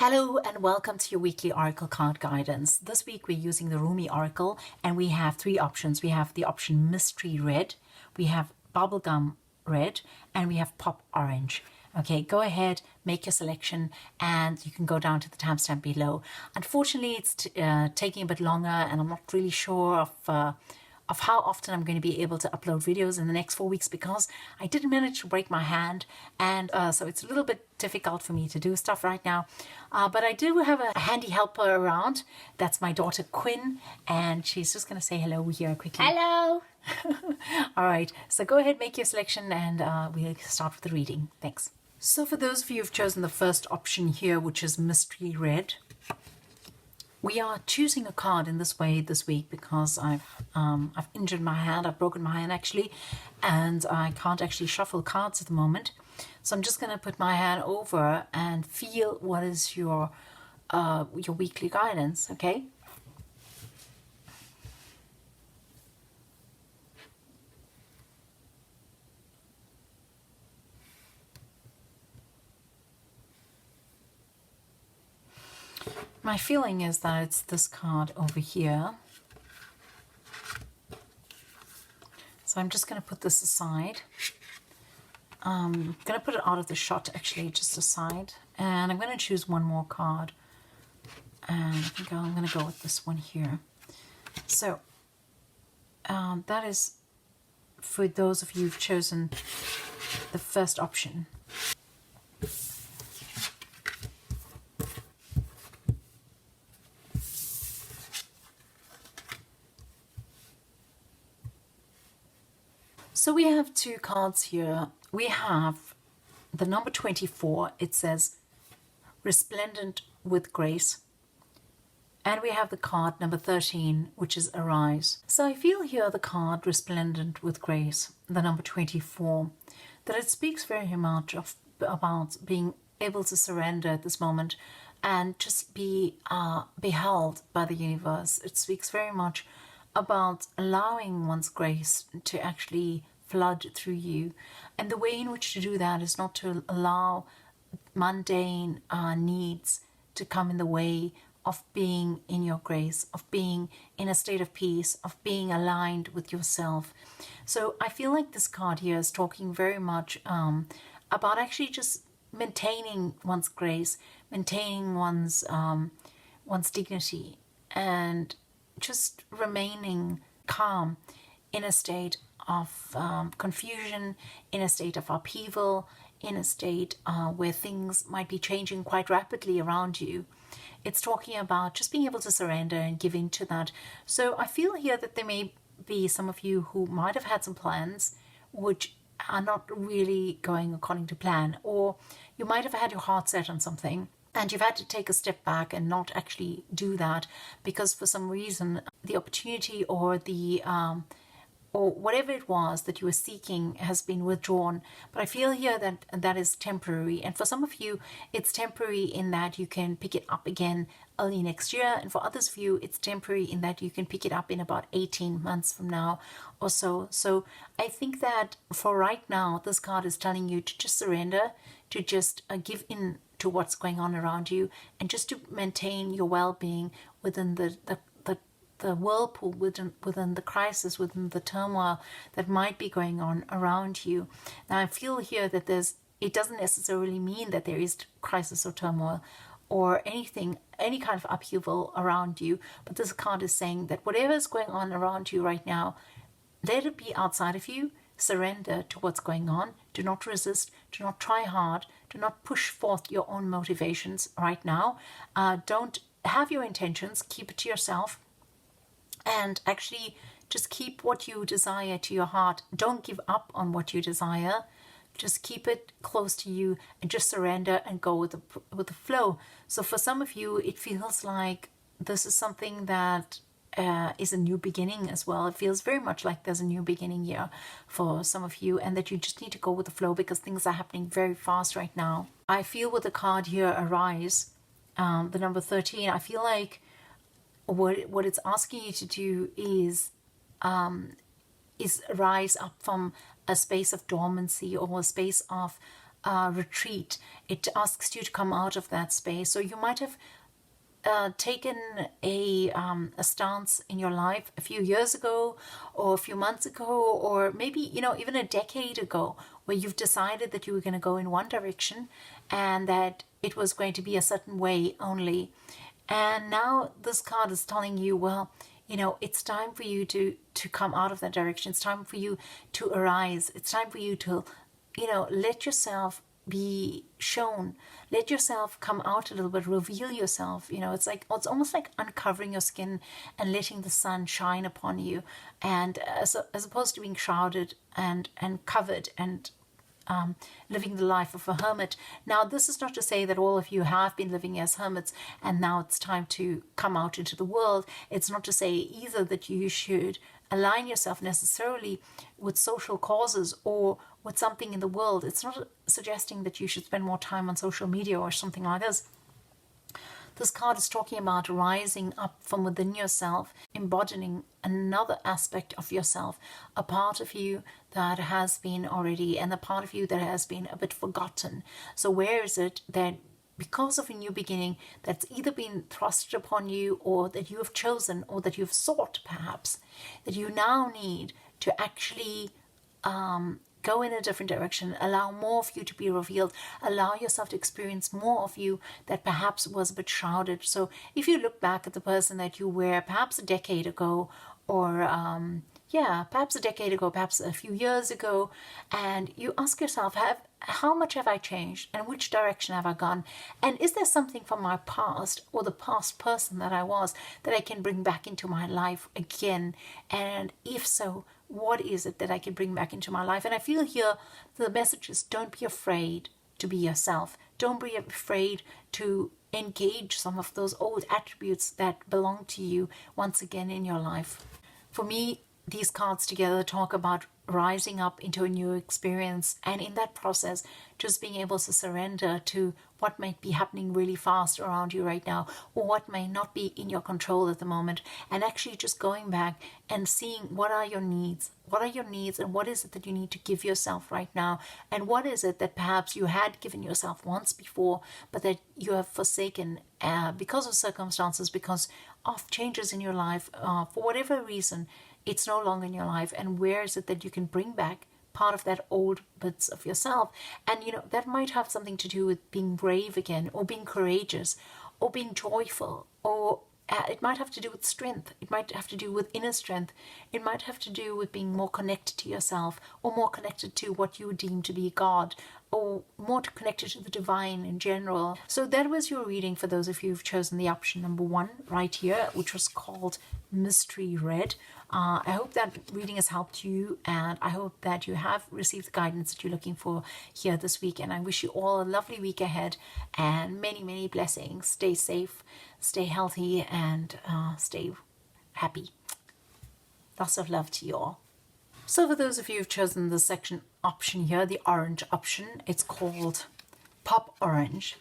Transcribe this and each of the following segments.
Hello and welcome to your weekly Oracle card guidance. This week we're using the Rumi Oracle and we have three options. We have the option Mystery Red, we have Bubblegum Red, and we have Pop Orange. Okay, go ahead, make your selection, and you can go down to the timestamp below. Unfortunately, it's taking a bit longer, and I'm not really sure of how often I'm going to be able to upload videos in the next 4 weeks because I didn't manage to break my hand, and so it's a little bit difficult for me to do stuff right now. But I do have a handy helper around. That's my daughter Quinn, and she's just going to say hello here quickly. Hello. All right, so go ahead, make your selection, and we'll start with the reading. Thanks. So for those of you who've chosen the first option here, which is Mystery Red, we are choosing a card in this way this week because I've injured my hand. I've broken my hand actually, and I can't actually shuffle cards at the moment. So I'm just going to put my hand over and feel what is your weekly guidance. Okay. My feeling is that it's this card over here. So I'm just going to put this aside. I'm going to put it out of the shot, actually, just aside. And I'm going to choose one more card. And I think I'm going to go with this one here. So that is for those of you who've chosen the first option. So we have two cards here. We have the number 24. It says resplendent with grace. And we have the card number 13, which is arise. So I feel here the card resplendent with grace, the number 24, that it speaks very much about being able to surrender at this moment and just be beheld by the universe. It speaks very much about allowing one's grace to actually flood through you. And the way in which to do that is not to allow mundane needs to come in the way of being in your grace, of being in a state of peace, of being aligned with yourself. So I feel like this card here is talking very much about actually just maintaining one's grace, maintaining one's dignity, and just remaining calm in a state of confusion, in a state of upheaval, in a state where things might be changing quite rapidly around you. It's talking about just being able to surrender and give in to that. So I feel here that there may be some of you who might have had some plans which are not really going according to plan, or you might have had your heart set on something and you've had to take a step back and not actually do that because for some reason the opportunity or the or whatever it was that you were seeking has been withdrawn. But I feel here that that is temporary. And for some of you, it's temporary in that you can pick it up again early next year. And for others of you, it's temporary in that you can pick it up in about 18 months from now or so. So I think that for right now, this card is telling you to just surrender, to just give in to what's going on around you, and just to maintain your well-being within the whirlpool, within the crisis, within the turmoil that might be going on around you. Now I feel here that it doesn't necessarily mean that there is crisis or turmoil or anything, any kind of upheaval around you, but this card is saying that whatever is going on around you right now, let it be outside of you. Surrender to what's going on. Do not resist. Do not try hard. Do not push forth your own motivations right now. Don't have your intentions. Keep it to yourself. And actually just keep what you desire to your heart. Don't give up on what you desire. Just keep it close to you and just surrender and go with the flow. So for some of you, it feels like this is something that is a new beginning as well. It feels very much like there's a new beginning here for some of you, and that you just need to go with the flow because things are happening very fast right now. I feel with the card here, arise, the number 13, I feel like what it's asking you to do is rise up from a space of dormancy or a space of retreat. It asks you to come out of that space. So you might have taken a stance in your life a few years ago, or a few months ago, or maybe, even a decade ago, where you've decided that you were going to go in one direction and that it was going to be a certain way only. And now this card is telling you, well, it's time for you to come out of that direction. It's time for you to arise. It's time for you to, let yourself be shown. Let yourself come out a little bit, reveal yourself. It's almost like uncovering your skin and letting the sun shine upon you, and as opposed to being shrouded and covered and living the life of a hermit. Now, this is not to say that all of you have been living as hermits and now it's time to come out into the world. It's not to say either that you should align yourself necessarily with social causes or with something in the world. It's not suggesting that you should spend more time on social media or something like this. This card is talking about rising up from within yourself, embodying another aspect of yourself, a part of you that has been already, and a part of you that has been a bit forgotten. So where is it that, because of a new beginning, that's either been thrust upon you, or that you have chosen, or that you've sought perhaps, that you now need to actually go in a different direction, allow more of you to be revealed, allow yourself to experience more of you that perhaps was a bit shrouded. So if you look back at the person that you were perhaps a decade ago, or perhaps a decade ago, perhaps a few years ago, and you ask yourself, how much have I changed, and which direction have I gone, and is there something from my past or the past person that I was that I can bring back into my life again? And if so, what is it that I can bring back into my life? And I feel here the message is, don't be afraid to be yourself. Don't be afraid to engage some of those old attributes that belong to you once again in your life. For me, these cards together talk about rising up into a new experience, and in that process just being able to surrender to what might be happening really fast around you right now, or what may not be in your control at the moment, and actually just going back and seeing what are your needs, and what is it that you need to give yourself right now, and what is it that perhaps you had given yourself once before but that you have forsaken because of circumstances, because of changes in your life, for whatever reason. It's no longer in your life, and where is it that you can bring back part of that old bits of yourself? And that might have something to do with being brave again, or being courageous, or being joyful, or it might have to do with strength. It might have to do with inner strength. It might have to do with being more connected to yourself, or more connected to what you deem to be God, or more connected to the divine in general. So that was your reading for those of you who've chosen the option number 1 right here, which was called Mystery Red. I hope that reading has helped you, and I hope that you have received the guidance that you're looking for here this week. And I wish you all a lovely week ahead, and many, many blessings. Stay safe, stay healthy, and stay happy. Lots of love to you all. So for those of you who've chosen the section option here, the orange option, it's called Pop Orange.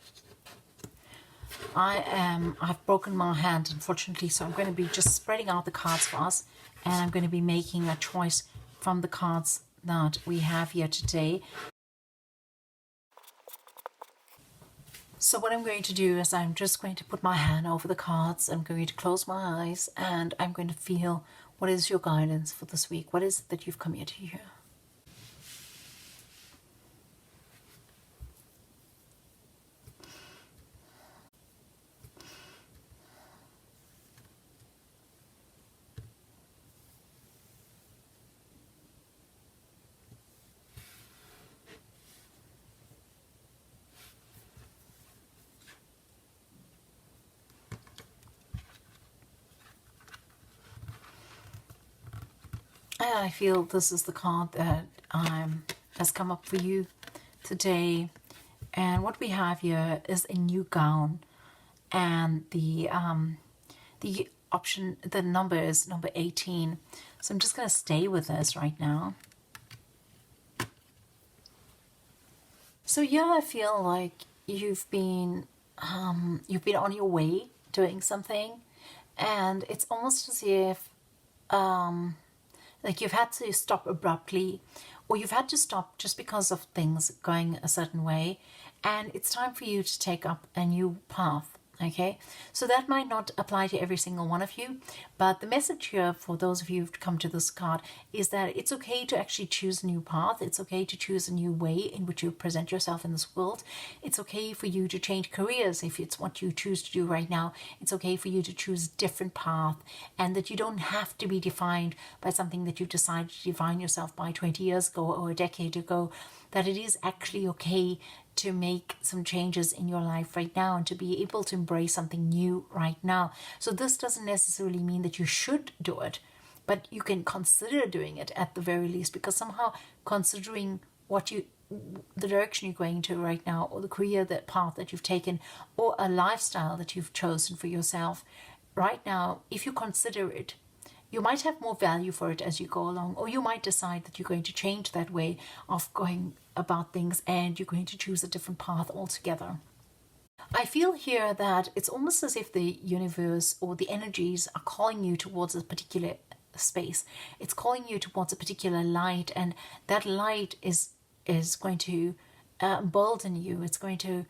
I've broken my hand, unfortunately, so I'm going to be just spreading out the cards for us, and I'm going to be making a choice from the cards that we have here today. So what I'm going to do is I'm just going to put my hand over the cards. I'm going to close my eyes, and I'm going to feel what is your guidance for this week. What is it that you've come here to hear? And I feel this is the card that has come up for you today. And what we have here is a new gown, and the option, the number is number 18. So I'm just going to stay with this right now. So yeah, I feel like you've been on your way doing something, and it's almost as if Like you've had to stop abruptly, or you've had to stop just because of things going a certain way, and it's time for you to take up a new path. Okay, so that might not apply to every single one of you, but the message here for those of you who've come to this card is that it's okay to actually choose a new path. It's okay to choose a new way in which you present yourself in this world. It's okay for you to change careers if it's what you choose to do right now. It's okay for you to choose a different path, and that you don't have to be defined by something that you've decided to define yourself by 20 years ago or a decade ago, that it is actually okay to make some changes in your life right now and to be able to embrace something new right now. So this doesn't necessarily mean that you should do it, but you can consider doing it at the very least, because somehow considering the direction you're going to right now, or the career, that path that you've taken, or a lifestyle that you've chosen for yourself right now, if you consider it, you might have more value for it as you go along, or you might decide that you're going to change that way of going about things and you're going to choose a different path altogether. I feel here that it's almost as if the universe or the energies are calling you towards a particular space. It's calling you towards a particular light, and that light is going to embolden you. It's going to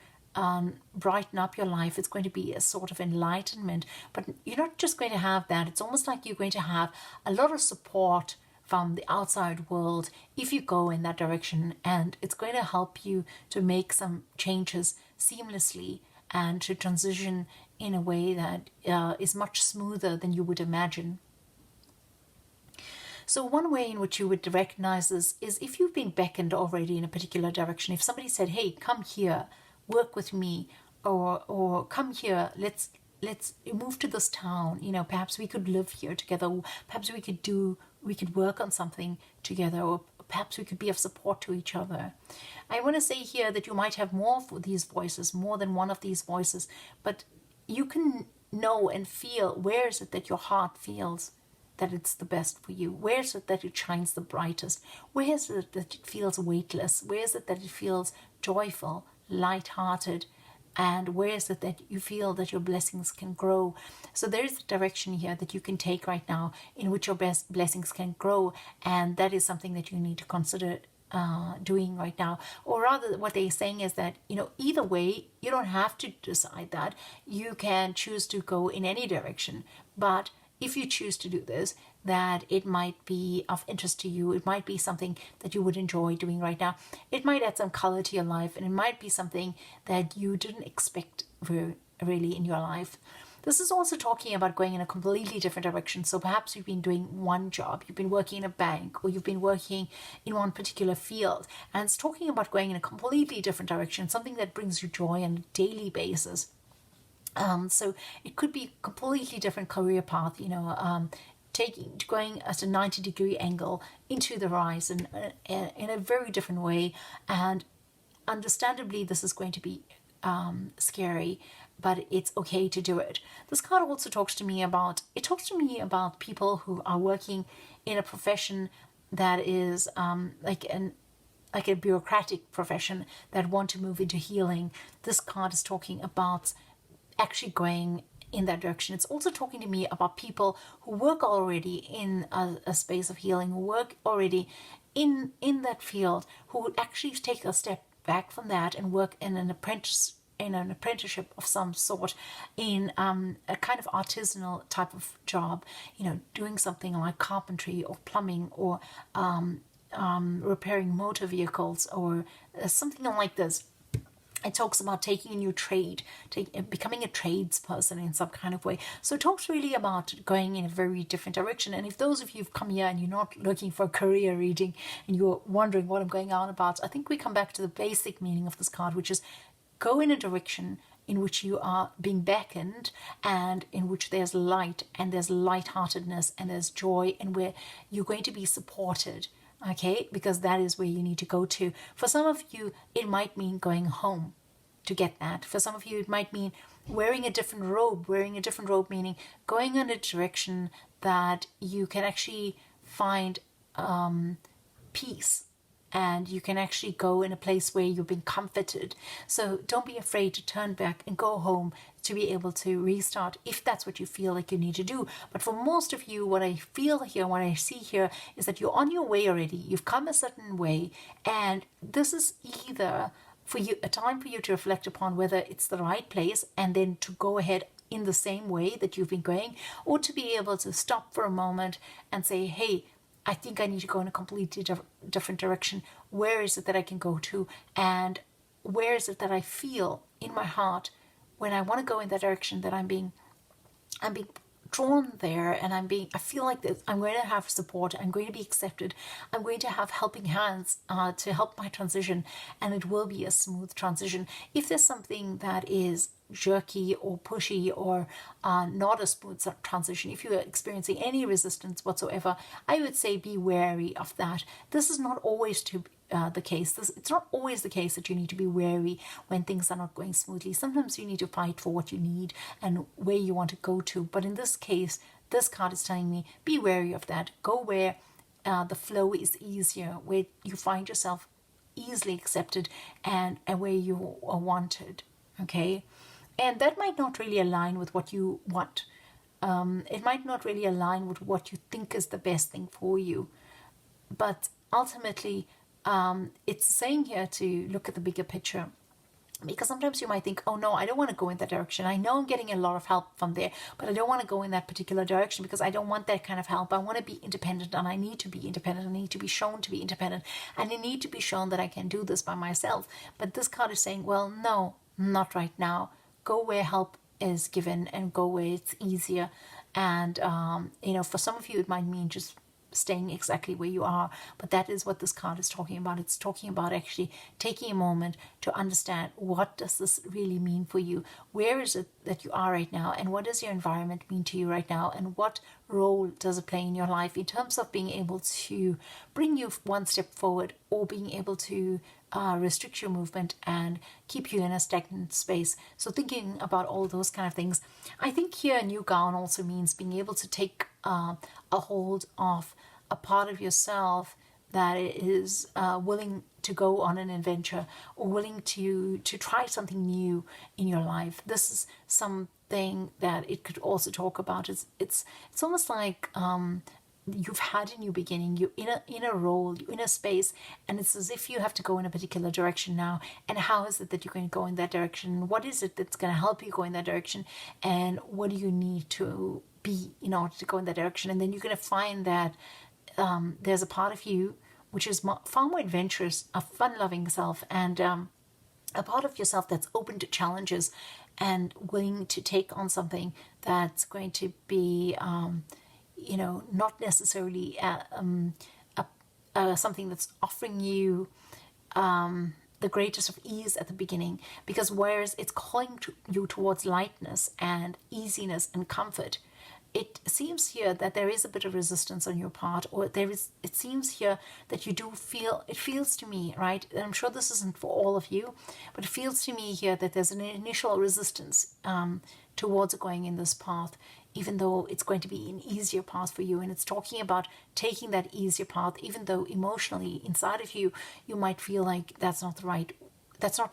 brighten up your life. It's going to be a sort of enlightenment, but you're not just going to have that. It's almost like you're going to have a lot of support from the outside world if you go in that direction, and it's going to help you to make some changes seamlessly and to transition in a way that is much smoother than you would imagine. So one way in which you would recognize this is if you've been beckoned already in a particular direction. If somebody said, hey, come here, work with me, or come here, let's move to this town, perhaps we could live here together, or perhaps we could work on something together, or perhaps we could be of support to each other. I want to say here that you might have more of these voices, more than one of these voices, but you can know and feel, where is it that your heart feels that it's the best for you? Where is it that it shines the brightest? Where is it that it feels weightless? Where is it that it feels joyful, light-hearted? And where is it that you feel that your blessings can grow? So there is a direction here that you can take right now in which your best blessings can grow, and that is something that you need to consider doing right now. Or rather, what they're saying is that, either way, you don't have to decide that. You can choose to go in any direction, but if you choose to do this, that it might be of interest to you. It might be something that you would enjoy doing right now. It might add some color to your life, and it might be something that you didn't expect really in your life. This is also talking about going in a completely different direction. So perhaps you've been doing one job, you've been working in a bank, or you've been working in one particular field, and it's talking about going in a completely different direction, something that brings you joy on a daily basis. So it could be a completely different career path, going at a 90-degree angle into the rise in a very different way. And understandably, this is going to be scary, but it's okay to do it. This card also talks to me about people who are working in a profession that is like a bureaucratic profession that want to move into healing. This card is talking about actually going in that direction. It's also talking to me about people who work already in a space of healing, who work already in that field, who would actually take a step back from that and work in an apprenticeship of some sort, in a kind of artisanal type of job, doing something like carpentry or plumbing, or repairing motor vehicles, or something like this. It talks about taking a new trade, becoming a tradesperson in some kind of way. So it talks really about going in a very different direction. And if those of you have come here and you're not looking for a career reading and you're wondering what I'm going on about, I think we come back to the basic meaning of this card, which is go in a direction in which you are being beckoned, and in which there's light, and there's lightheartedness, and there's joy, and where you're going to be supported. Okay, because that is where you need to go to. For some of you, it might mean going home to get that. For some of you, it might mean wearing a different robe. Wearing a different robe meaning going in a direction that you can actually find peace and you can actually go in a place where you've been comforted. So don't be afraid to turn back and go home to be able to restart if that's what you feel like you need to do. But for most of you, what I feel here, what I see here is that you're on your way already. You've come a certain way, and this is either for you a time for you to reflect upon whether it's the right place and then to go ahead in the same way that you've been going, or to be able to stop for a moment and say, hey, I think I need to go in a completely different direction. Where is it that I can go to? And where is it that I feel in my heart when I want to go in that direction that I'm being drawn there, and I feel like that I'm going to have support, I'm going to be accepted, I'm going to have helping hands to help my transition, and it will be a smooth transition. If there's something that is jerky or pushy or not a smooth transition, if you are experiencing any resistance whatsoever, I would say be wary of that. This is not always the case. It's not always the case that you need to be wary when things are not going smoothly. Sometimes you need to fight for what you need and where you want to go to. But in this case, this card is telling me be wary of that. Go where the flow is easier, where you find yourself easily accepted and where you are wanted. Okay? And that might not really align with what you want. It might not really align with what you think is the best thing for you. But ultimately, it's saying here to look at the bigger picture, because sometimes you might think, oh no, I don't want to go in that direction. I know I'm getting a lot of help from there, but I don't want to go in that particular direction because I don't want that kind of help. I want to be independent, and I need to be independent. I need to be shown to be independent, and I need to be shown that I can do this by myself. But this card is saying, well, no, not right now. Go where help is given and go where it's easier. And for some of you it might mean just staying exactly where you are, but that is what this card is talking about. It's talking about actually taking a moment to understand, what does this really mean for you? Where is it that you are right now, and what does your environment mean to you right now, and what role does it play in your life in terms of being able to bring you one step forward, or being able to restrict your movement and keep you in a stagnant space. So thinking about all those kind of things. I think here a new gown also means being able to take a hold of a part of yourself that is willing to go on an adventure, or willing to try something new in your life. This is something that it could also talk about. It's almost like you've had a new beginning. You're in a role, you're in a space, and it's as if you have to go in a particular direction now. And how is it that you're going to go in that direction? What is it that's going to help you go in that direction? And what do you need to be in order to go in that direction? And then you're going to find that there's a part of you which is far more adventurous, a fun-loving self, and a part of yourself that's open to challenges and willing to take on something that's going to be not necessarily something that's offering you the greatest of ease at the beginning, because whereas it's calling you towards lightness and easiness and comfort, it seems here that there is a bit of resistance on your part, or it seems here that you do feel, it feels to me, right, and I'm sure this isn't for all of you, but it feels to me here that there's an initial resistance towards going in this path, even though it's going to be an easier path for you. And it's talking about taking that easier path, even though emotionally inside of you, you might feel like that's not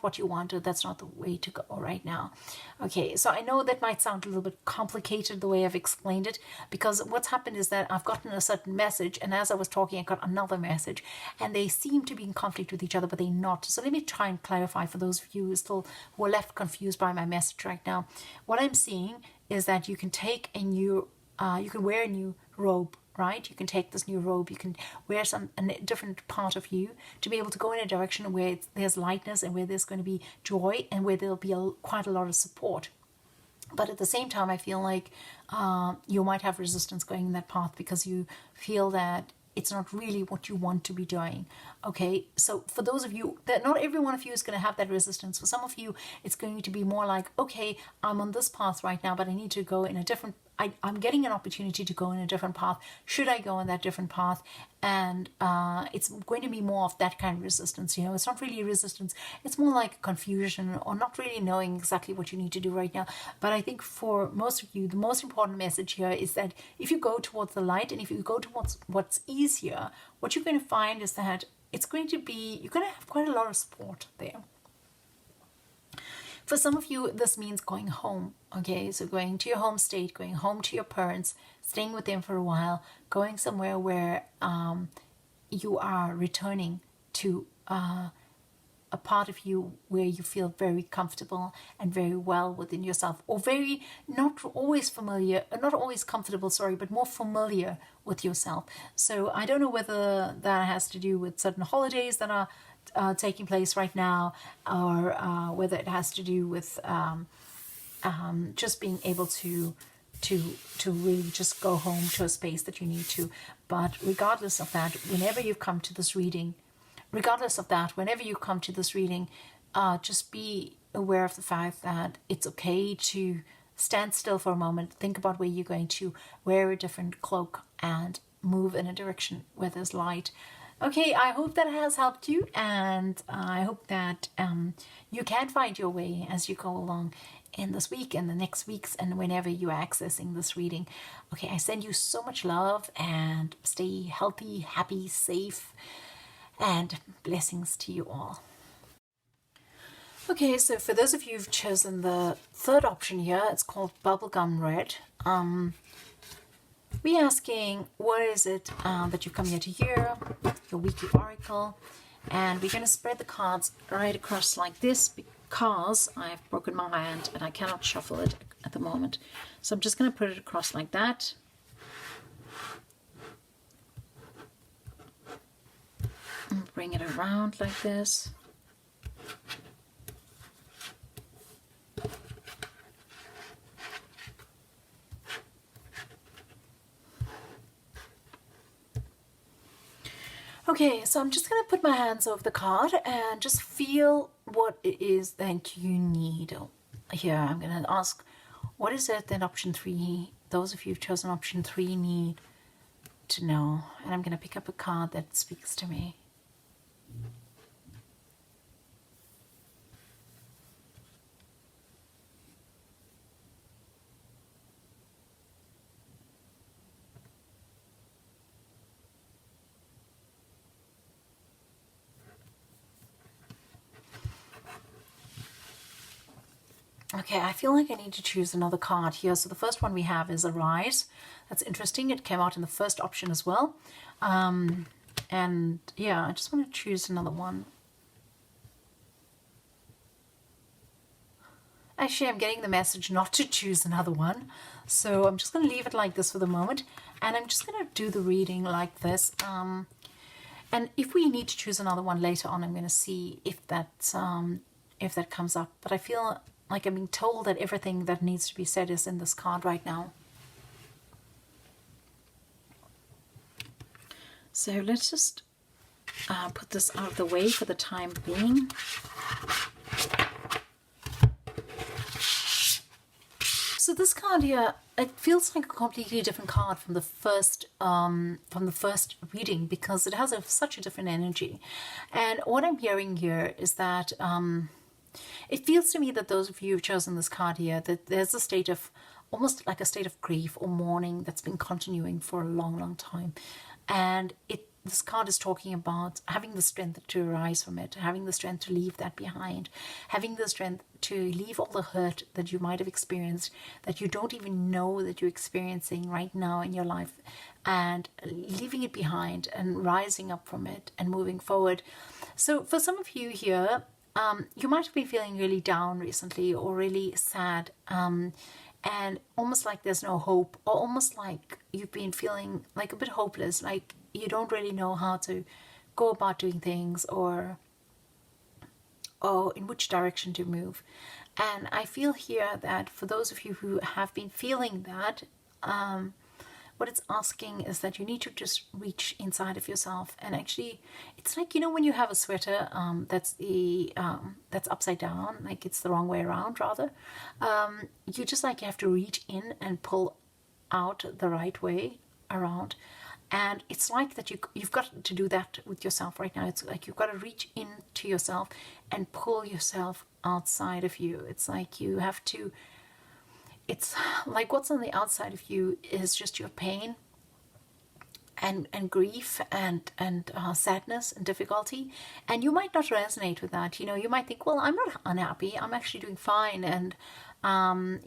what you wanted, that's not the way to go right now. Okay, so I know that might sound a little bit complicated the way I've explained it, because what's happened is that I've gotten a certain message, and as I was talking I got another message, and they seem to be in conflict with each other, but they're not. So let me try and clarify for those of you who are left confused by my message right now. What I'm seeing is that you can take you can wear a new robe, right? You can take this new robe, you can wear a different part of you to be able to go in a direction where there's lightness, and where there's going to be joy, and where there'll be quite a lot of support. But at the same time, I feel like you might have resistance going in that path, because you feel that it's not really what you want to be doing. Okay, so for those of you, that not every one of you is going to have that resistance. For some of you, it's going to be more like, okay, I'm on this path right now, but I need to go in a different, I'm getting an opportunity to go in a different path. Should I go in that different path? And it's going to be more of that kind of resistance. It's not really resistance. It's more like confusion, or not really knowing exactly what you need to do right now. But I think for most of you, the most important message here is that if you go towards the light, and if you go towards what's easier, what you're going to find is that it's going to be, you're going to have quite a lot of support there. For some of you, this means going home, okay? So going to your home state, going home to your parents, staying with them for a while, going somewhere where you are returning to a part of you where you feel very comfortable and very well within yourself, or very, not always familiar, not always comfortable, sorry, but more familiar with yourself. So I don't know whether that has to do with certain holidays that are taking place right now, or whether it has to do with just being able to really just go home to a space that you need to. But regardless of that, whenever you come to this reading, just be aware of the fact that it's okay to stand still for a moment, think about where you're going to, wear a different cloak, and move in a direction where there's light. Okay, I hope that has helped you, and I hope that you can find your way as you go along in this week and the next weeks and whenever you're accessing this reading. Okay, I send you so much love, and stay healthy, happy, safe, and blessings to you all. Okay, so for those of you who've chosen the third option here, it's called Bubblegum Red. We're asking, what is it that you've come here to hear, your weekly oracle, and we're going to spread the cards right across like this because I've broken my hand and I cannot shuffle it at the moment. So I'm just going to put it across like that. And bring it around like this. Okay, so I'm just going to put my hands over the card and just feel what it is that you need. Here, I'm going to ask, what is it that option 3, those of you who've chosen option 3, need to know? And I'm going to pick up a card that speaks to me. Okay, I feel like I need to choose another card here. So the first one we have is Arise. That's interesting. It came out in the first option as well. And yeah, I just want to choose another one. Actually, I'm getting the message not to choose another one. So I'm just going to leave it like this for the moment. And I'm just going to do the reading like this. And if we need to choose another one later on, I'm going to see if that comes up. But I feel like I'm being told that everything that needs to be said is in this card right now. So let's just put this out of the way for the time being. So this card here, it feels like a completely different card from the first reading because it has such a different energy. And what I'm hearing here is that it feels to me that those of you who've chosen this card here, that there's a state of, almost like a state of grief or mourning that's been continuing for a long, long time. And this card is talking about having the strength to arise from it, having the strength to leave that behind, having the strength to leave all the hurt that you might have experienced, that you don't even know that you're experiencing right now in your life, and leaving it behind and rising up from it and moving forward. So for some of you here, you might have been feeling really down recently or really sad, and almost like there's no hope, or almost like you've been feeling like a bit hopeless, like you don't really know how to go about doing things or in which direction to move. And I feel here that for those of you who have been feeling that, what it's asking is that you need to just reach inside of yourself. And actually, it's like, you know, when you have a sweater that's upside down, like it's the wrong way around rather, you just like you have to reach in and pull out the right way around. And it's like that you've got to do that with yourself right now. It's like you've got to reach into yourself and pull yourself outside of you. It's like you have to, it's like what's on the outside of you is just your pain and grief and sadness and difficulty, and you might not resonate with that. You might think, well, I'm not unhappy, I'm actually doing fine, and I'm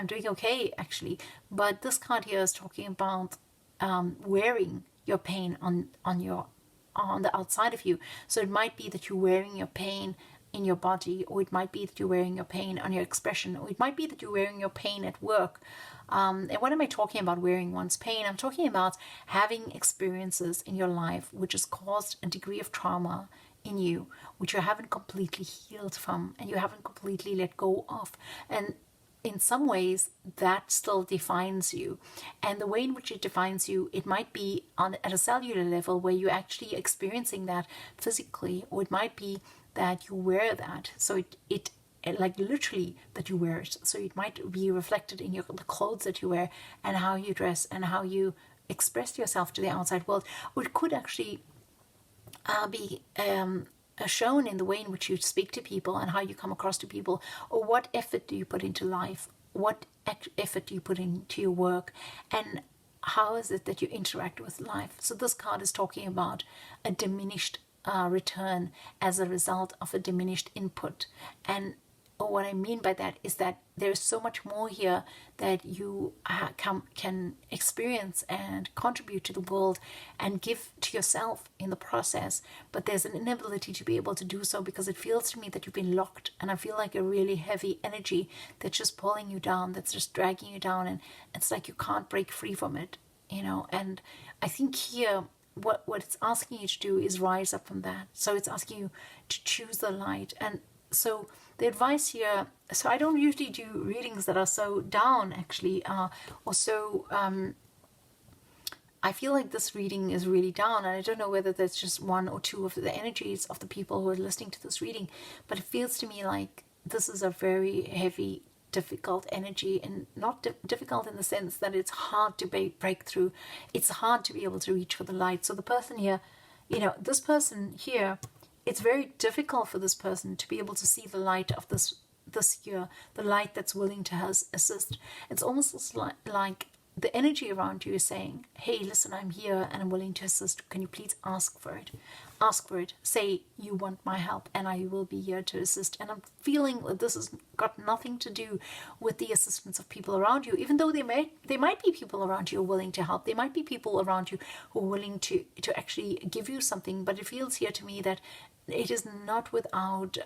doing okay actually. But this card here is talking about wearing your pain on the outside of you. So it might be that you're wearing your pain in your body, or it might be that you're wearing your pain on your expression, or it might be that you're wearing your pain at work. And what am I talking about wearing one's pain? I'm talking about having experiences in your life which has caused a degree of trauma in you, which you haven't completely healed from and you haven't completely let go of. And in some ways that still defines you, and the way in which it defines you, it might be at a cellular level where you're actually experiencing that physically, or it might be that you wear that, so it like literally that you wear it, so it might be reflected in the clothes that you wear and how you dress and how you express yourself to the outside world, or it could actually be shown in the way in which you speak to people and how you come across to people, or what effort do you put into life, what effort do you put into your work, and how is it that you interact with life. So this card is talking about a diminished return as a result of a diminished input. And what I mean by that is that there's so much more here that you can experience and contribute to the world and give to yourself in the process, but there's an inability to be able to do so because it feels to me that you've been locked, and I feel like a really heavy energy that's just pulling you down, that's just dragging you down, and it's like you can't break free from it, and I think here what it's asking you to do is rise up from that. So it's asking you to choose the light. And so the advice here, so I don't usually do readings that are so down actually, or so I feel like this reading is really down, and I don't know whether that's just one or two of the energies of the people who are listening to this reading, but it feels to me like this is a very heavy, difficult energy, and not difficult in the sense that it's hard to break through. It's hard to be able to reach for the light. So the person here, this person here, it's very difficult for this person to be able to see the light of this year, the light that's willing to assist. It's almost like the energy around you is saying, hey, listen, I'm here and I'm willing to assist. Can you please ask for it? Ask for it. Say you want my help and I will be here to assist. And I'm feeling that this has got nothing to do with the assistance of people around you, even though they might be people around you who are willing to help. There might be people around you who are willing to actually give you something. But it feels here to me that it is not without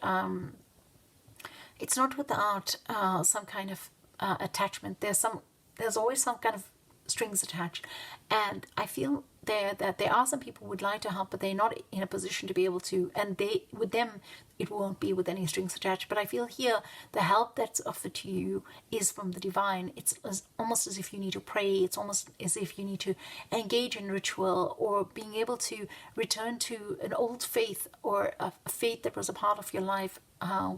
some kind of attachment. There's always some kind of strings attached, and I feel that there are some people who would like to help, but they're not in a position to be able to, and with them it won't be with any strings attached. But I feel here the help that's offered to you is from the divine. It's almost as if you need to pray. It's almost as if you need to engage in ritual, or being able to return to an old faith, or a faith that was a part of your life a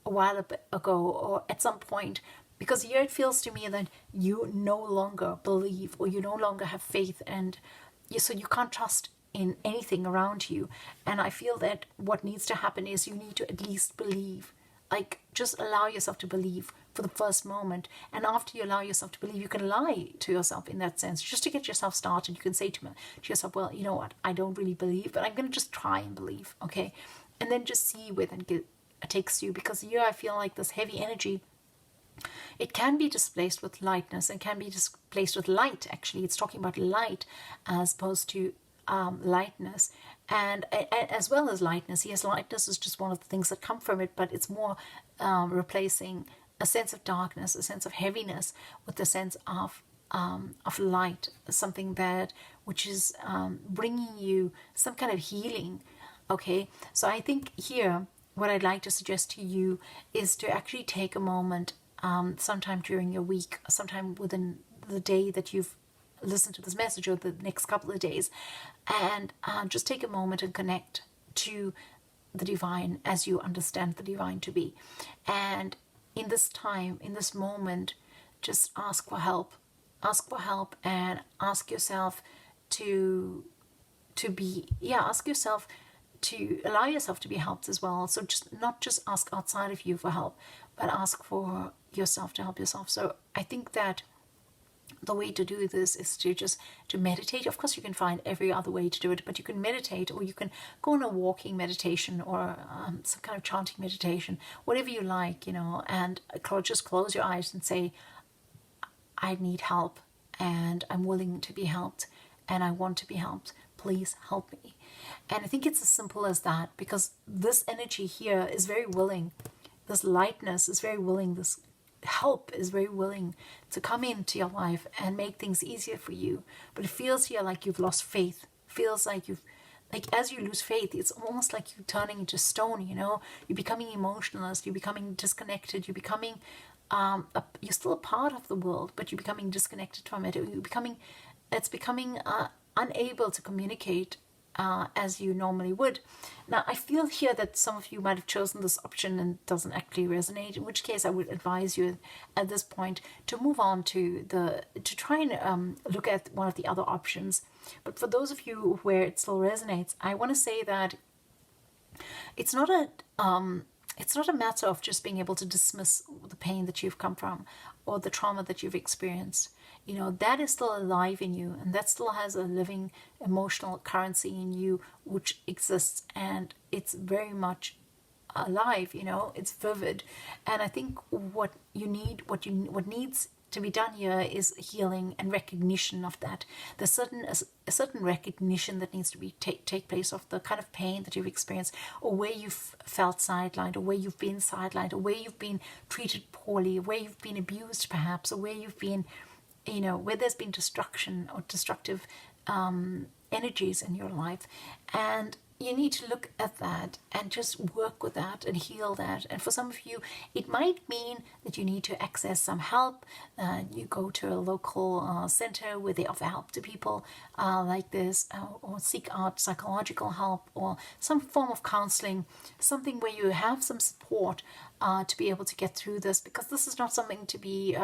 while ago, or at some point. Because here it feels to me that you no longer believe, or you no longer have faith, and so you can't trust in anything around you. And I feel that what needs to happen is you need to at least believe. Like, just allow yourself to believe for the first moment. And after you allow yourself to believe, you can lie to yourself in that sense, just to get yourself started. You can say to yourself, well, you know what, I don't really believe, but I'm going to just try and believe, okay? And then just see where that takes you. Because here I feel like this heavy energy, it can be displaced with lightness, and can be displaced with light. Actually, it's talking about light as opposed to lightness, and as well as lightness. Yes, lightness is just one of the things that come from it, but it's more replacing a sense of darkness, a sense of heaviness, with the sense of light, something which is bringing you some kind of healing. Okay, so I think here what I'd like to suggest to you is to actually take a moment, sometime during your week, sometime within the day that you've listened to this message, or the next couple of days, and just take a moment and connect to the divine as you understand the divine to be. And in this time, in this moment, just ask for help, and ask yourself to allow yourself to be helped as well. So not just ask outside of you for help, but ask for yourself to help yourself. So I think that the way to do this is to meditate. Of course, you can find every other way to do it, but you can meditate, or you can go on a walking meditation, or some kind of chanting meditation, whatever you like, and just close your eyes and say, I need help, and I'm willing to be helped, and I want to be helped. Please help me. And I think it's as simple as that, because this energy here is very willing. This lightness is very willing. This help is very willing to come into your life and make things easier for you. But it feels here like you've lost faith. It feels like as you lose faith, it's almost like you're turning into stone, you're becoming emotionless, you're becoming disconnected, you're becoming you're still a part of the world, but you're becoming disconnected from it. It's becoming unable to communicate as you normally would. Now, I feel here that some of you might have chosen this option and it doesn't actually resonate, in which case I would advise you at this point to move on to try and look at one of the other options. But for those of you where it still resonates, I want to say that it's not a matter of just being able to dismiss the pain that you've come from or the trauma that you've experienced. That is still alive in you, and that still has a living emotional currency in you which exists, and it's very much alive, it's vivid. And I think what needs to be done here is healing and recognition of that. There's a certain recognition that needs to be take place of the kind of pain that you've experienced, or where you've felt sidelined, or where you've been sidelined, or where you've been treated poorly, or where you've been abused perhaps, or where you've been, where there's been destruction or destructive energies in your life. And you need to look at that and just work with that and heal that. And for some of you, it might mean that you need to access some help. You go to a local center where they offer help to people like this, or seek out psychological help or some form of counseling, something where you have some support to be able to get through this, because this is not something to be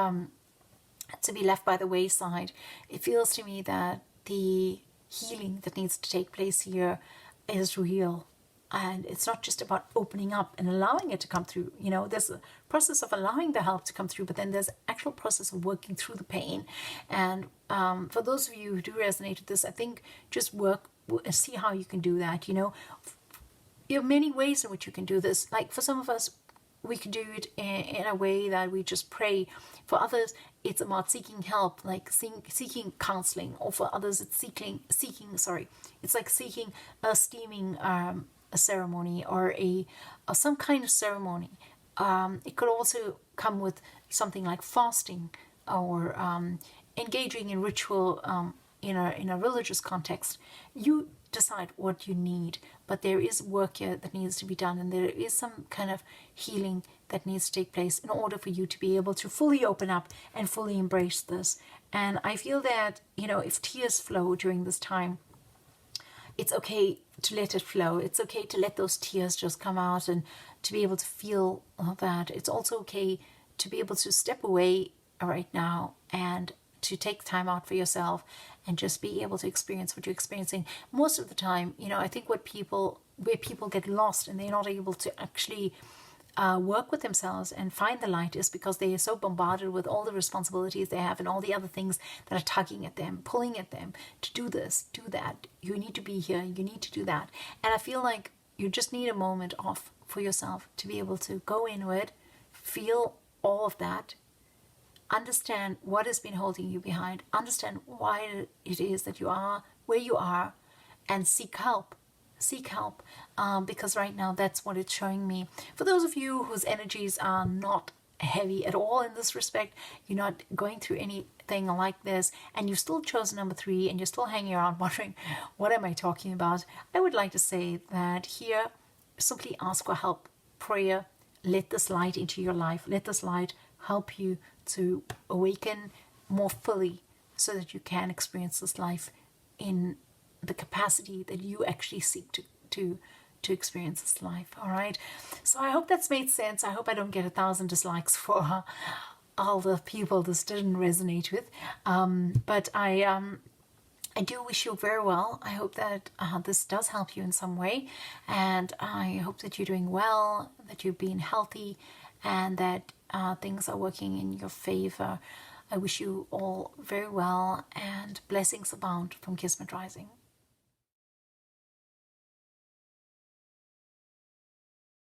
left by the wayside. It feels to me that the healing that needs to take place here is real, and it's not just about opening up and allowing it to come through. There's a process of allowing the help to come through, but then there's actual process of working through the pain. And for those of you who do resonate with this, I think just see how you can do that. You have many ways in which you can do this. Like for some of us, we can do it in a way that we just pray. For others, it's about seeking help, like seeking counseling. Or for others, it's seeking a steaming a ceremony, or some kind of ceremony. It could also come with something like fasting, or engaging in ritual in a religious context. You decide what you need, but there is work here that needs to be done, and there is some kind of healing that needs to take place in order for you to be able to fully open up and fully embrace this. And I feel that, if tears flow during this time, it's okay to let it flow. It's okay to let those tears just come out and to be able to feel that. It's also okay to be able to step away right now and to take time out for yourself and just be able to experience what you're experiencing. Most of the time, I think where people get lost and they're not able to actually work with themselves and find the light is because they are so bombarded with all the responsibilities they have and all the other things that are tugging at them, pulling at them to do this, do that. You need to be here, you need to do that. And I feel like you just need a moment off for yourself to be able to go inward, feel all of that, understand what has been holding you behind, understand why it is that you are where you are, and seek help. Because right now that's what it's showing me. For those of you whose energies are not heavy at all in this respect, you're not going through anything like this, and you've still chosen number 3, and you're still hanging around wondering, what am I talking about? I would like to say that here, simply ask for help, prayer, let this light into your life, let this light help you to awaken more fully so that you can experience this life in the capacity that you actually seek to experience this life. All right, so I hope that's made sense. I hope I don't get 1,000 dislikes for all the people this didn't resonate with, but I do wish you very well. I hope that this does help you in some way, and I hope that you're doing well, that you're being healthy, and that things are working in your favor. I wish you all very well, and blessings abound from Kismet Rising.